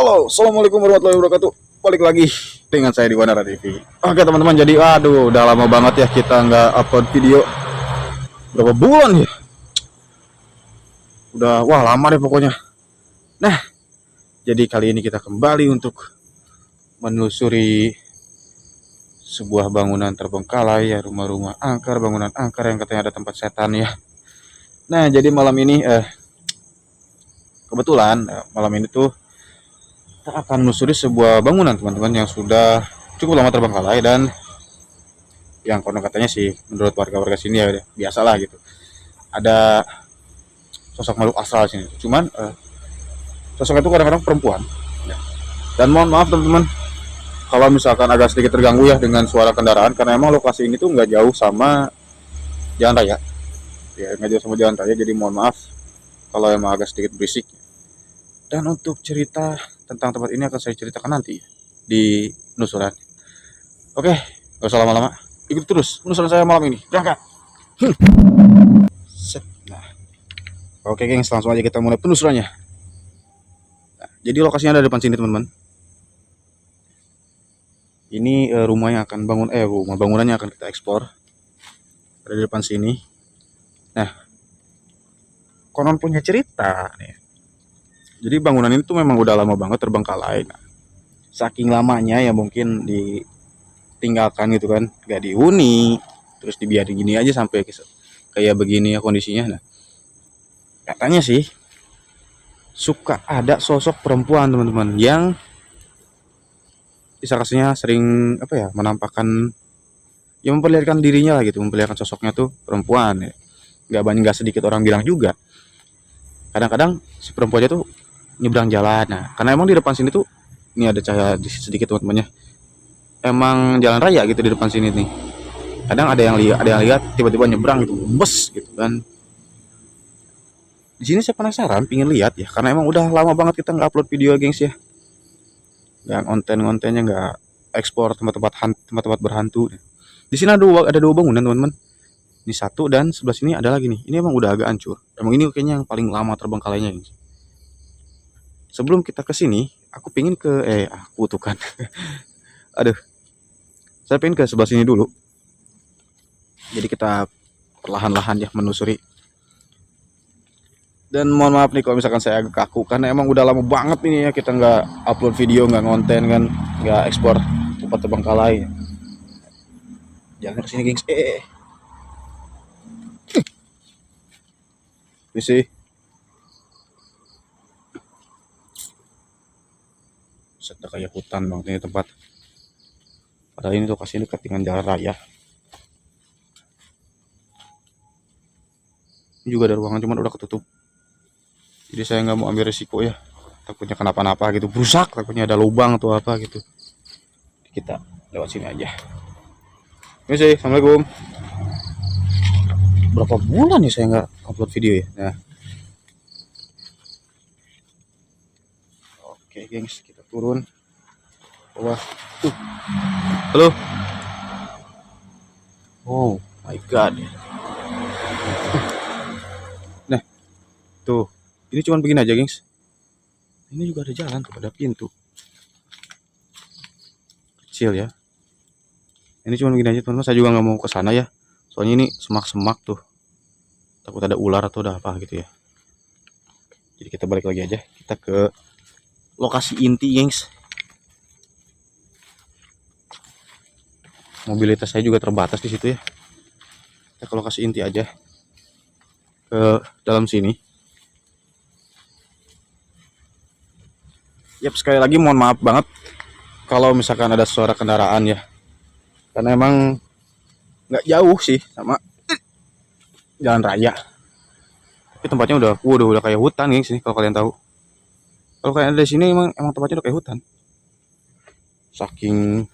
Halo, assalamualaikum warahmatullahi wabarakatuh. Balik lagi dengan saya di Wanara TV. Oke teman-teman, jadi aduh, udah lama banget ya kita nggak upload video. Berapa bulan ya? Udah, wah lama deh pokoknya. Nah, jadi kali ini kita kembali untuk menelusuri sebuah bangunan terbengkalai ya, rumah-rumah angker, bangunan angker yang katanya ada tempat setan ya. Nah, jadi malam ini kebetulan malam ini tuh kita akan menelusuri sebuah bangunan teman-teman yang sudah cukup lama terbengkalai dan yang konon katanya sih menurut warga-warga sini ya biasalah gitu, ada sosok makhluk astral sini. Cuman sosok itu kadang-kadang perempuan ya. Dan mohon maaf teman-teman kalau misalkan agak sedikit terganggu ya dengan suara kendaraan, karena emang lokasi ini tuh nggak jauh sama jalan raya ya, nggak jauh sama jalan raya, jadi mohon maaf kalau emang agak sedikit berisik. Dan untuk cerita tentang tempat ini akan saya ceritakan nanti di penelusuran. Oke, gak usah lama-lama, ikut terus penelusuran saya malam ini. Berangkat. Set. Nah, oke gengs, langsung aja kita mulai penelusurannya. Nah, jadi lokasinya ada di depan sini teman-teman. Ini rumah yang akan rumah bangunannya akan kita ekspor. Ada di depan sini. Nah, konon punya cerita nih. Jadi bangunan ini tuh memang udah lama banget terbengkalai. Nah, saking lamanya ya mungkin ditinggalkan gitu kan, gak dihuni, terus dibiarin gini aja sampai kayak begini ya kondisinya. Nah, katanya sih suka ada sosok perempuan teman-teman yang disangkanya sering menampakkan ya, memperlihatkan dirinya lah gitu, memperlihatkan sosoknya tuh perempuan ya. Nggak sedikit orang bilang juga kadang-kadang si perempuannya tuh nyebrang jalan. Nah, karena emang di depan sini tuh ini ada cahaya sedikit teman-temannya, emang jalan raya gitu di depan sini nih. Kadang ada yang lihat tiba-tiba nyebrang gitu, bus gitu kan. Di sini saya penasaran, pingin lihat ya, karena emang udah lama banget kita nggak upload video gengs ya, dan konten-kontennya nggak ekspor tempat-tempat berhantu. Di sini ada dua bangunan teman-teman. Ini satu dan sebelah sini ada lagi nih. Ini emang udah agak hancur. Emang ini kayaknya yang paling lama terbengkalainya ini. Sebelum kita ke sini, aku pingin aku tuh kan. Aduh. Saya pengen ke sebelah sini dulu. Jadi kita perlahan-lahan ya menelusuri. Dan mohon maaf nih kalau misalkan saya agak kaku, karena emang udah lama banget ini ya kita nggak upload video, nggak ngonten kan, nggak ekspor tempat terbengkalai. Jangan kesini gengs. Ini sih sudah kayak hutan banget ini tempat. Padahal ini lokasinya dekat dengan jalan raya. Ini juga ada ruangan cuman udah ketutup. Jadi saya nggak mau ambil resiko ya. Takutnya kenapa-napa gitu, berusak, takutnya ada lubang atau apa gitu. Kita lewat sini aja. Ini sih, assalamualaikum. Berapa bulan nih saya nggak upload video ya. Nah, oke gengs, kita turun bawah. Halo. Oh my god. Nah, tuh, ini cuman begini aja gengs. Ini juga ada jalan tuh, ada pintu kecil ya. Ini cuma begini aja teman-teman, saya juga nggak mau ke sana ya, soalnya ini semak-semak tuh, takut ada ular atau ada apa gitu ya. Jadi kita balik lagi aja, kita ke lokasi inti gengs. Mobilitas saya juga terbatas di situ ya. Kita ke lokasi inti aja, ke dalam sini. Yap, sekali lagi mohon maaf banget kalau misalkan ada suara kendaraan ya, karena emang nggak jauh sih sama jalan raya. Tapi tempatnya udah kayak hutan nih sini, kalau kalian tahu. Kalau kalian ada di sini emang tempatnya udah kayak hutan. Saking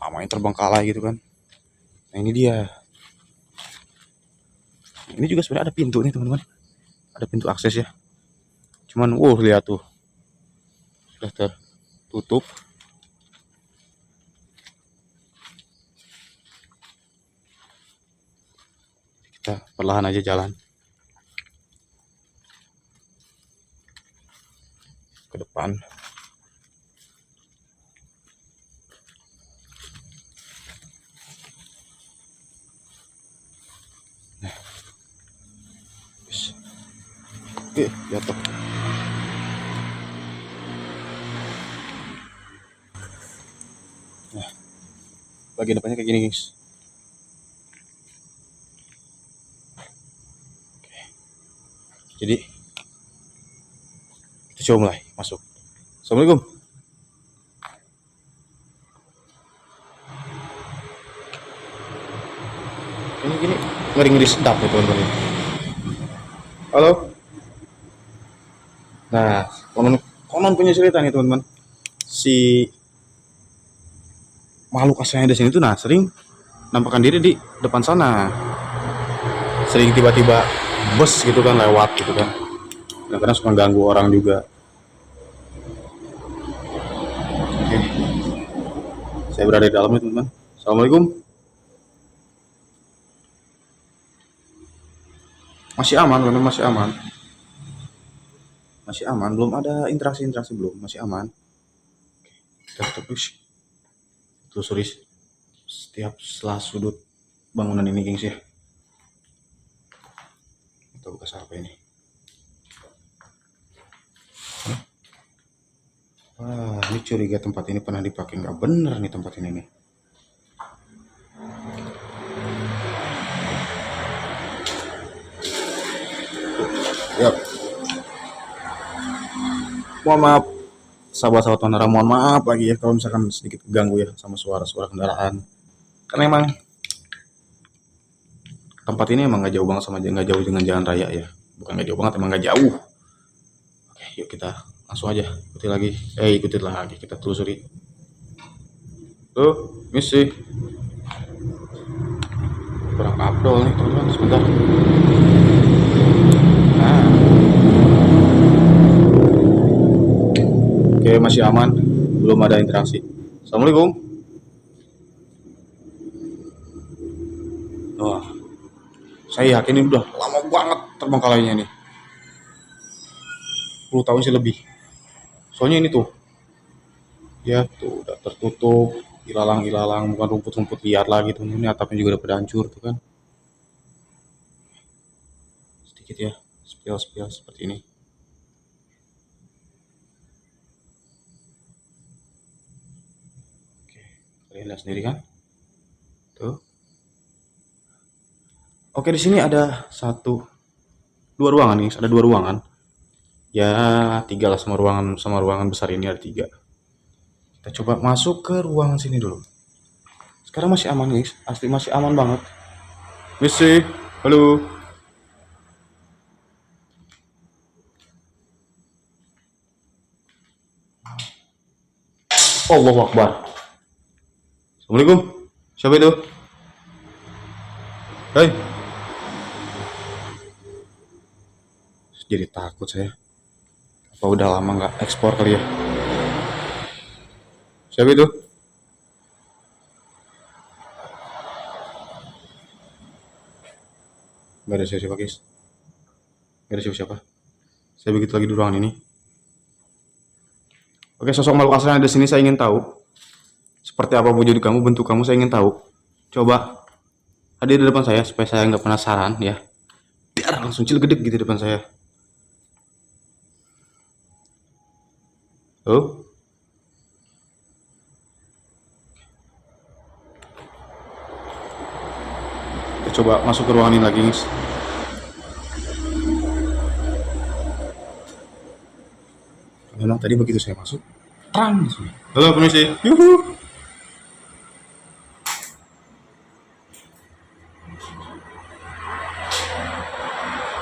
lamanya terbengkalai gitu kan. Nah, ini dia. Ini juga sebenarnya ada pintu nih teman-teman. Ada pintu akses ya. Cuman lihat tuh. Sudah tertutup. Kita perlahan aja jalan ke depan. Jatuh. Nah, bagian depannya kayak gini, guys. Jadi kita coba mulai masuk. Assalamualaikum. Ini gini ngeri-ngeri sedap ya teman-teman. Halo. Nah, konon punya cerita nih teman-teman. Si makhluk asli yang ada di sini tuh sering nampakkan diri di depan sana. Sering tiba-tiba bus gitu kan lewat gitu kan. Kadang-kadang suka ganggu orang juga. Oke. Saya berada di dalamnya teman-teman. Assalamualaikum. Masih aman, teman-teman, masih aman. Masih aman, belum ada interaksi-interaksi, belum, masih aman. Kita terus telusuri setiap selah sudut bangunan ini, gengs ya. Kita buka apa ini. Wah, ini curiga tempat ini pernah dipakai nggak bener nih tempat ini nih. Yap. Mohon maaf, sahabat-sahabat Manara, mohon maaf lagi ya kalau misalkan sedikit ganggu ya sama suara-suara kendaraan. Karena emang tempat ini emang nggak jauh banget sama nggak jauh dengan jalan raya ya. Bukan nggak jauh banget, emang nggak jauh. Oke, yuk kita langsung aja ikuti lagi, kita telusuri. Tuh, misi kurang abdol nih teman-teman, sebentar. Nah, oke, masih aman, belum ada interaksi. Assalamualaikum. Wah, saya yakin ini udah lama banget terbengkalainya nih, 10 tahun sih lebih. Soalnya ini tuh, ya tuh udah tertutup, ilalang-ilalang, bukan rumput-rumput liar lagi tuh. Ini atapnya juga udah pada hancur tuh kan. Sedikit ya, spill seperti ini. Oke, kalian lihat sendiri kan? Tuh. Oke, di sini ada dua ruangan nih, ada dua ruangan. Ya, tiga lah, sama ruangan besar ini ada tiga. Kita coba masuk ke ruangan sini dulu. Sekarang masih aman, guys. Asli masih aman banget. Misi, halo. Allahu Akbar. Assalamualaikum. Siapa itu? Hei. Jadi takut saya. Apa udah lama nggak ekspor kali ya? Siapa itu? Gak ada siapa-siapa, guys. Gak ada siapa-siapa. Saya begitu lagi di ruangan ini. Oke, sosok makhluk asli yang ada di sini saya ingin tahu. Seperti apa wujud kamu, bentuk kamu, saya ingin tahu. Coba hadir di depan saya supaya saya nggak penasaran ya. Biar langsung cilegedeg gitu di depan saya. Oh. Kita coba masuk ke ruangan ini lagi, guys. Memang tadi begitu saya masuk, terang di sini. Halo, permisi. Yuhu.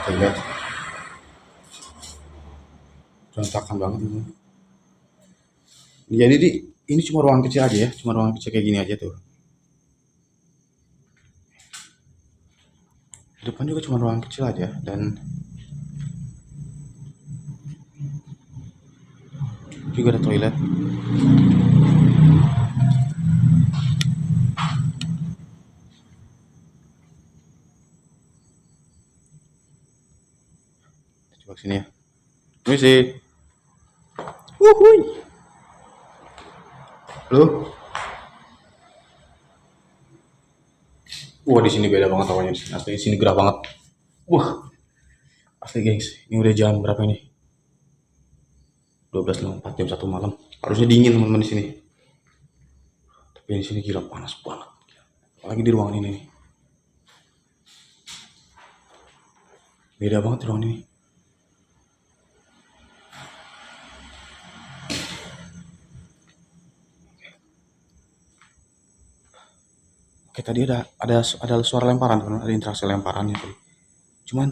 Kita lihat. Berantakan banget ini. Jadi ini cuma ruangan kecil aja ya, cuma ruangan kecil kayak gini aja tuh. Di depan juga cuma ruangan kecil aja dan juga ada toilet. Coba sini ya. Permisi. Wuhui. Halo. Wah, di sini beda banget awalnya. Asli di sini gerah banget. Wah, Asli gengs, ini udah jam berapa ini? 12.04, jam 1 malam. Harusnya dingin teman-teman di sini. Tapi di sini gila panas banget. Apalagi di ruangan ini nih. Beda banget di ruangan ini. Oke, tadi ada suara lemparan, kan? Ada interaksi lemparan tadi. Cuman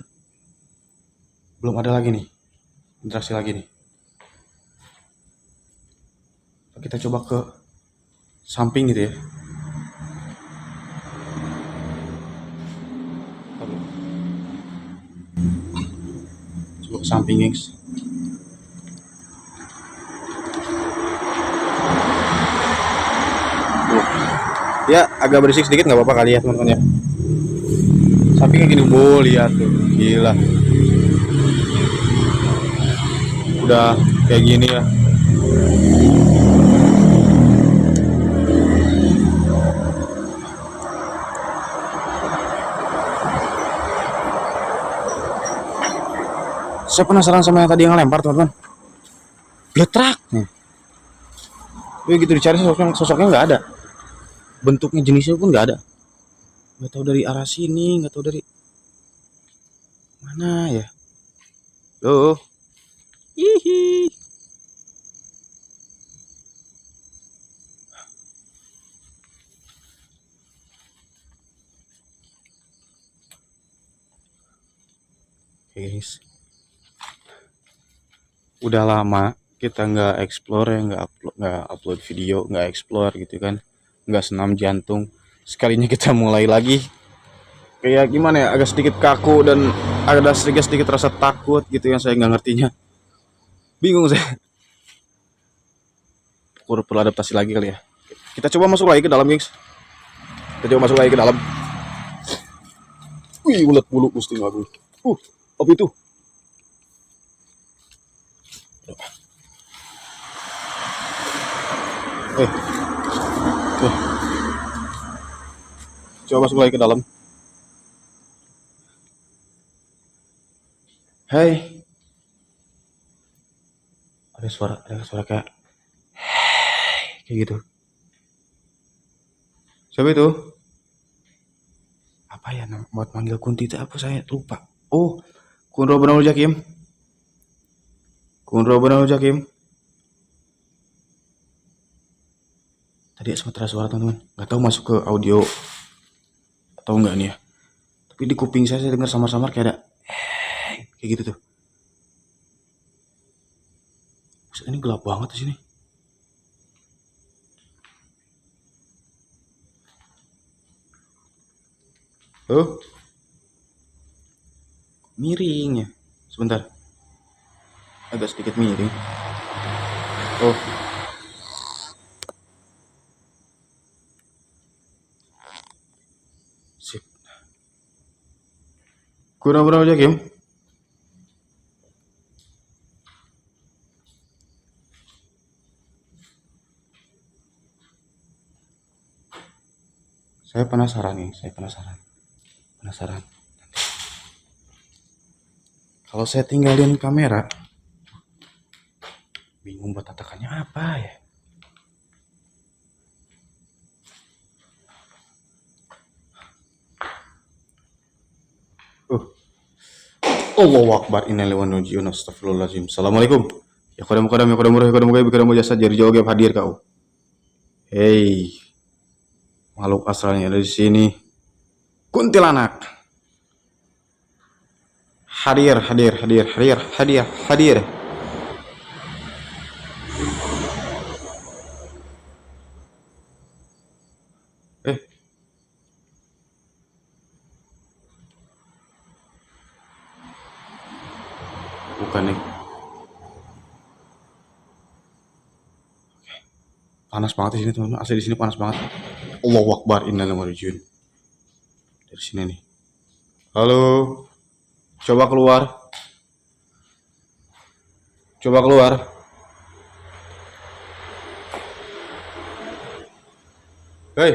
belum ada lagi nih. Interaksi lagi nih. Kita coba ke samping gitu ya. Coba ke samping, gengs. Ya agak berisik sedikit nggak apa-apa kali ya teman-teman ya. Sampingnya gini, lihat tuh, gila. Udah kayak gini ya. Saya penasaran sama yang tadi yang lempar teman-teman. Letrak. Gitu dicari sosoknya nggak ada. Bentuknya jenisnya pun nggak ada. Nggak tahu dari arah sini, nggak tahu dari mana ya. Loh. Hihi. Guys, udah lama kita nggak explore ya, nggak upload video, nggak explore gitu kan, nggak senam jantung. Sekalinya kita mulai lagi, kayak gimana ya, agak sedikit kaku dan ada sedikit rasa takut gitu yang saya nggak ngertinya. Bingung saya. Perlu adaptasi lagi kali ya. Kita coba masuk lagi ke dalam, guys. Kita coba masuk lagi ke dalam. Wih, ulet bulu gusti aku. Apa itu? Eh. Coba masuk lagi ke dalam. Hai. Ada suara kayak gitu. Siapa itu? Apa ya nama buat manggil Kunti itu apa, saya lupa. Oh, Kunro Banul Jakim. Kunro Banul Jakim. Tadi sempat ada suara teman-teman. Nggak tahu masuk ke audio atau enggak nih ya. Tapi di kuping saya dengar samar-samar kayak ada kayak gitu tuh. Ini gelap banget di sini. Oh, miring ya. Sebentar. Agak sedikit miring. Oh. Sip. Kurang aja, Kim. Saya penasaran nih, penasaran. Kalau saya tinggalin kamera, bingung buat tatakannya apa ya. Allahu Akbar, innalillahi wa inna ilaihi raji'un. Astagfirullahaladzim. Assalamualaikum. Ya kodam murah, ya kodam gaib, kodam jasa, jari jauh gaib hadir kau. Hei, makhluk asalnya ada di sini. Kuntilanak. Hadir. Bukan nih. Panas banget di sini teman-teman. Asli di sini panas banget. Allahu Akbar, innalillahi wa inna ilaihi raji'un. Dari sini nih. Halo. Coba keluar. Hei.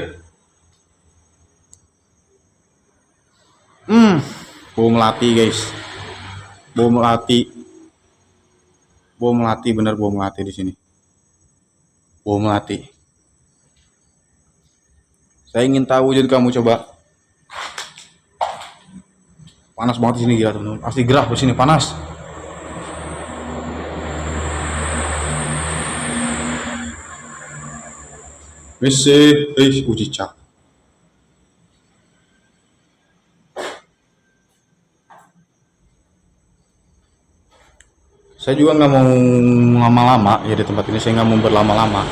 Bom melati, guys. Bau melati, bau melati bener, bau melati di sini. Bau melati. Saya ingin tahu jadi kamu coba. Panas banget di sini gila teman-teman. Asli gerah di sini panas. WC, uji cak. Saya juga nggak mau lama-lama ya di tempat ini. Saya nggak mau berlama-lama.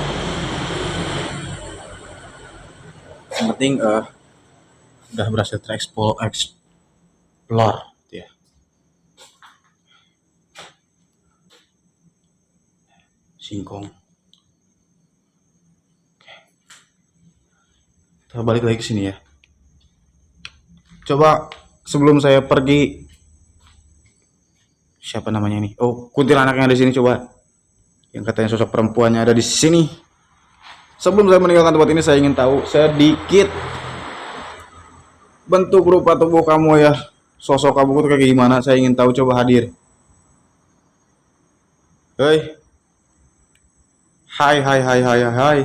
Yang penting udah berhasil tereksplor ya. Singkong. Kita balik lagi ke sini ya. Coba sebelum saya pergi, siapa namanya ini? Oh, kuntilanak yang ada di sini coba. Yang katanya sosok perempuannya ada di sini. Sebelum saya meninggalkan tempat ini, saya ingin tahu sedikit bentuk rupa tubuh kamu ya. Sosok kamu itu kayak gimana? Saya ingin tahu, coba hadir. Hei. Hai, hai, hai, hai, hai.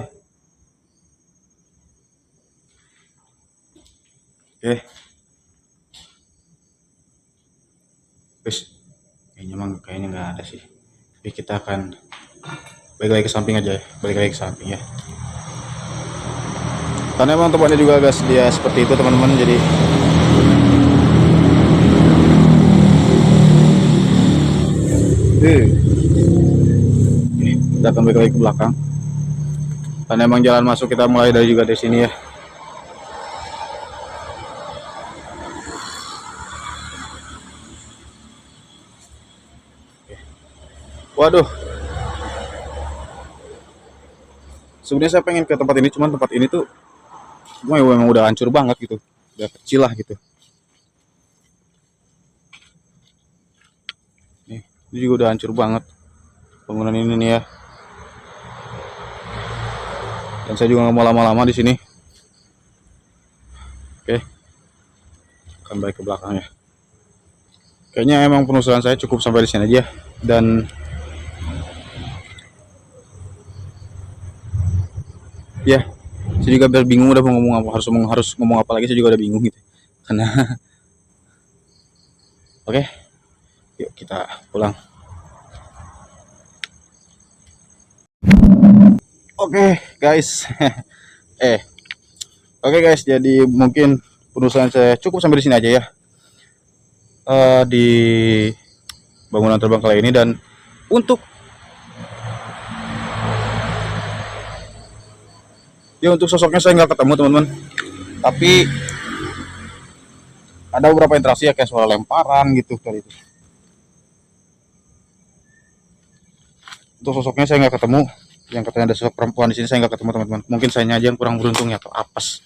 Oke. Wis, kayaknya nggak ada sih. Tapi kita akan balik lagi ke samping aja ya. Balik lagi ke samping ya. Karena emang tempatnya juga agak dia seperti itu teman-teman. Jadi Oke, kita akan balik lagi ke belakang. Karena emang jalan masuk kita mulai dari juga dari sini ya. Waduh. Sebenarnya saya pengen ke tempat ini, cuman tempat ini tuh memang udah hancur banget gitu. Udah kecil lah gitu. Nih, ini juga udah hancur banget bangunan ini nih ya. Dan saya juga nggak mau lama-lama di sini. Oke, akan balik ke belakang ya. Kayaknya emang penelusuran saya cukup sampai di sini aja. Dan ya, saya juga bingung udah mau ngomong apa, harus ngomong apa lagi. Saya juga udah bingung gitu. Karena oke, yuk kita pulang. Oke, guys. Oke guys, jadi mungkin penelusuran saya cukup sampai di sini aja ya. Di bangunan terbang kali ini. Dan untuk sosoknya saya nggak ketemu teman-teman, tapi ada beberapa interaksi ya, kayak suara lemparan gitu tadi itu. Untuk sosoknya saya nggak ketemu, yang katanya ada sosok perempuan di sini saya nggak ketemu teman-teman. Mungkin saya aja yang kurang beruntung ya, atau apes.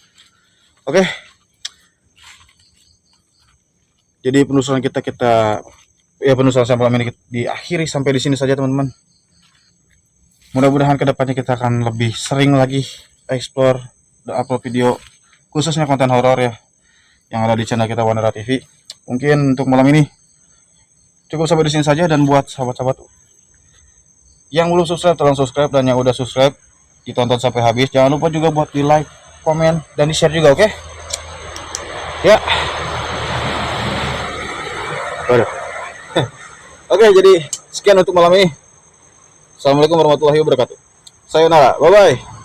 Oke, jadi penelusuran penelusuran saya malam ini diakhiri sampai di sini saja teman-teman. Mudah-mudahan kedepannya kita akan lebih sering lagi explore dan upload video, khususnya konten horor ya, yang ada di channel kita Wanara TV. Mungkin untuk malam ini cukup sampai di sini saja. Dan buat sahabat-sahabat yang belum subscribe, tolong subscribe, dan yang udah subscribe ditonton sampai habis. Jangan lupa juga buat di like, komen, dan di share juga, oke? Ya. Oke, jadi sekian untuk malam ini. Assalamualaikum warahmatullahi wabarakatuh. Sayonara, bye bye.